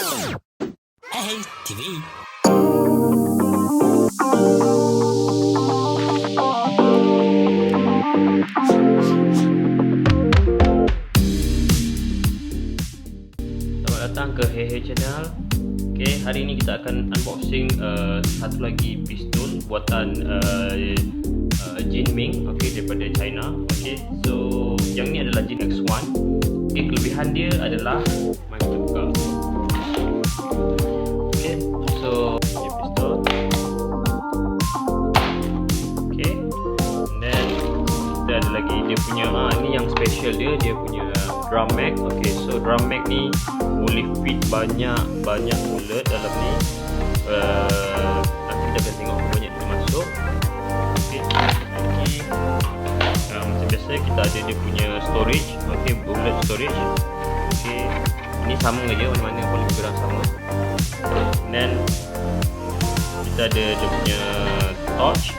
Hey TV. Selamat datang ke Hey Channel. Okay, hari ini kita akan unboxing satu lagi pistol buatan JinMing, okay, daripada China. Okay, so yang ni adalah Jin X1. Okay, kelebihan dia adalah mari kita buka. Okay, so ini pistol. Okay, and then kita ada lagi dia punya ni yang special dia punya drum mag. Okay, so drum mag ni boleh fit banyak bullet dalam ni. Nanti kita akan tengok banyak dia masuk. Okay, lagi macam biasa kita ada dia punya storage. Okay, bullet storage. Okay, ini sama je, mana-mana pun lebih kurang sama. And then kita ada dia punya torch.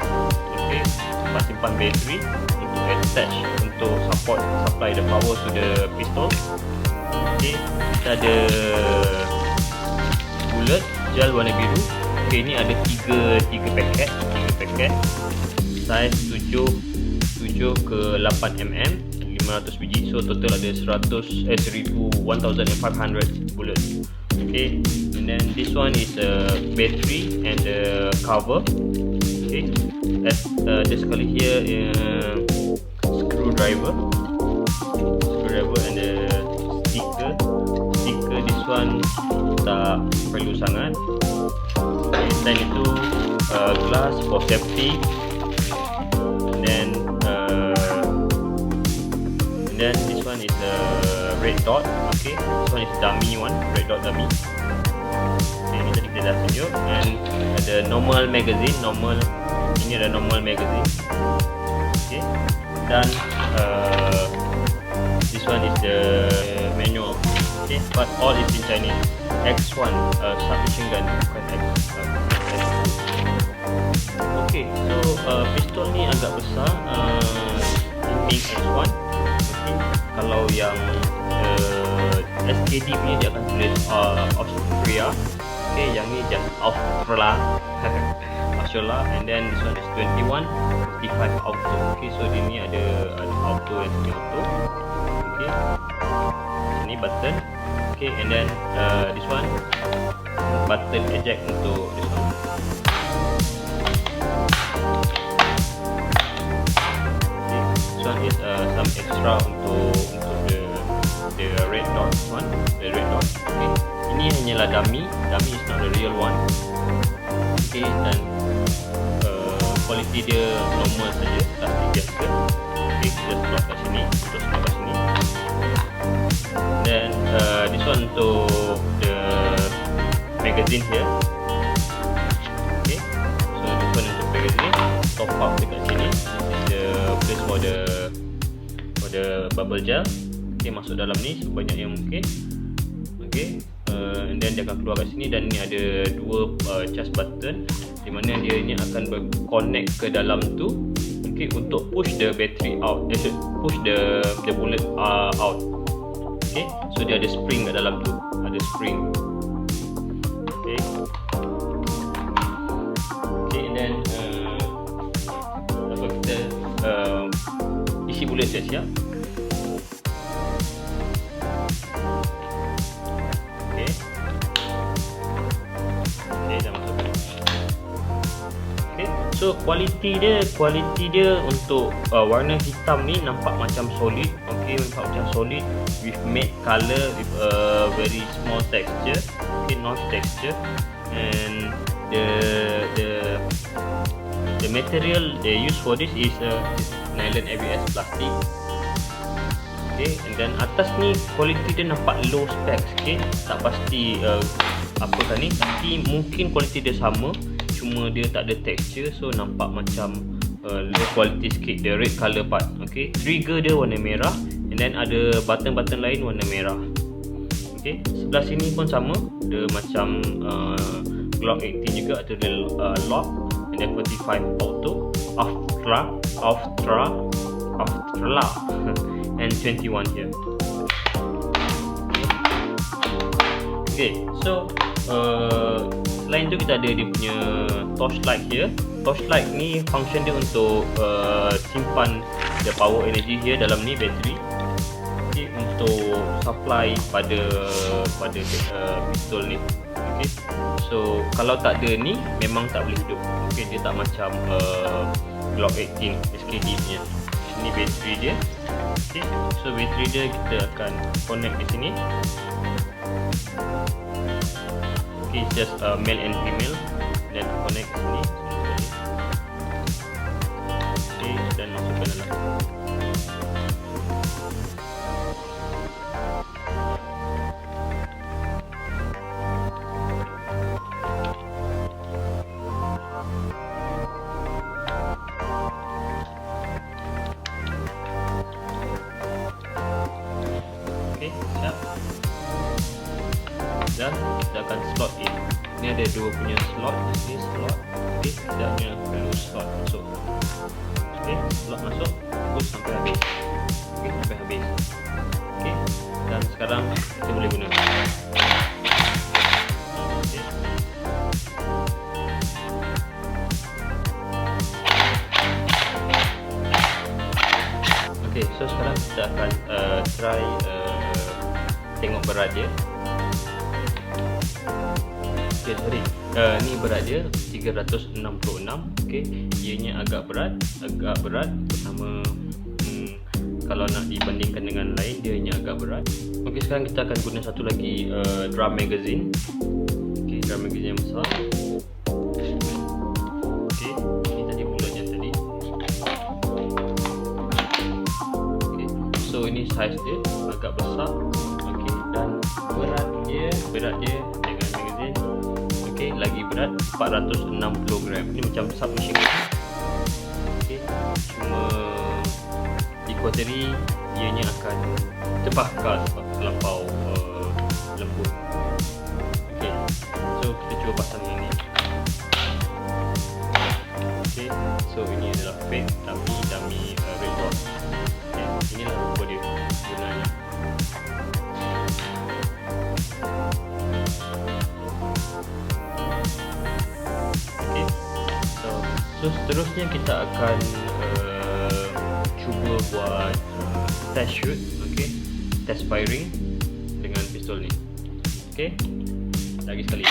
Okay, tempat simpan bateri untuk attach untuk supply the power to the pistol. Okay, kita ada bullet gel warna biru. Okay, ini ada 3 paket size 7 ke 8 mm, 500 biji, so total ada 1500 bullet. Okay, and then this one is a battery and a cover. Okay, there's sekali here screwdriver and the sticker. This one tak perlu sangat. Okay, selain itu glass for safety. And then this one is a red dot. Okay, this one is dummy one, red dot dummy. Okay, ini tadi kita dah tunjuk. And ada normal magazine, ini ada normal magazine. Okay, dan this one is the manual. Okay, but all is in Chinese. X1 submachine gun, bukan X2. Okay, so pistol ni agak besar. JinMing X1. Okay, kalau yang SKD punya dia akan tulis Austria. Okay, yang ni just Austria. And then this one is 21, 55 auto. Okay, so dia ni ada auto dan semi auto. Okay, sini button. Okay, and then this one button eject untuk this one. Okay, this one is some extra untuk the red dot one, the red dot. Okay, ini hanyalah dummy is not the real one. Okay, dan kualiti dia normal saja, plastik biasa. Okay, kita slot kat sini, then this one untuk the magazine here. Okay, so this one untuk magazine, top up dekat sini. This is the place for the bubble gel. Okay, masuk dalam ni sebanyak yang mungkin. Okay, and then dia akan keluar kat sini, dan ni ada 2 charge button di mana dia ni akan connect ke dalam tu. Okay, untuk push the battery out, push the bullet out. Okay, so dia ada spring kat dalam tu, ada spring. Okay, and then apa kita isi bullet siap-siap. So kualiti dia untuk warna hitam ni nampak macam solid. Okay, nampak macam solid with matte color with a very small texture. Okay, notch texture, and the material they use for this is nylon ABS plastic. Okay, and then atas ni kualiti dia nampak low specs. Okay, tak pasti apakah ni, tapi mungkin kualiti dia sama, cuma dia tak ada texture, so nampak macam low quality sikit, the red color part. Okay, trigger dia warna merah, and then ada button-button lain warna merah. Okay, sebelah sini pun sama, dia macam Glock 18 juga, ada lock, and then 45 auto, Austria and 21 here. Okay, so selain tu kita ada dia punya torchlight here. Torchlight ni function dia untuk simpan the power energy here dalam ni bateri. Okay, untuk supply pada pistol ni. Okay, so kalau tak ada ni memang tak boleh hidup. Okay, dia tak macam Glock 18 SKD punya. Ini bateri dia. Okay, so bateri dia kita akan connect di sini. Okay, it's just male and female. Dan connect di sini. Okay, dan masukkan dalam. Siap. Dan kita akan slot in. Ni ada dua punya slot. Ini slot. Okay, kita punya perlu slot masuk. Okay, slot masuk. Push sampai habis. Okay, sampai habis. Okay, dan sekarang kita boleh guna. Okay. Okay, so sekarang kita akan try tengok berat dia. Okay, sorry. Ni berat dia 366. Okay, ianya agak berat. Pertama kalau nak dibandingkan dengan lain, dia hanya agak berat. Okay, sekarang kita akan guna satu lagi drum magazine. Okay, drum magazine yang besar. Okay, ni tadi bulatnya tadi. Okay, so ini size dia agak besar. Okay, dan berat dia dengan magazine. Okay, lagi berat 460 gram. Ini macam submachine. Okay, cuma equatory ianya akan terbakar sebab terlampau lembut. Okay, so kita cuba pasang yang ni. Okay, so ini adalah fake dummy red dot. Okay, inilah rupa dia gunanya. Okay, so seterusnya kita akan cuba buat test shoot, okay, test firing dengan pistol ni. Okay, lagi sekali.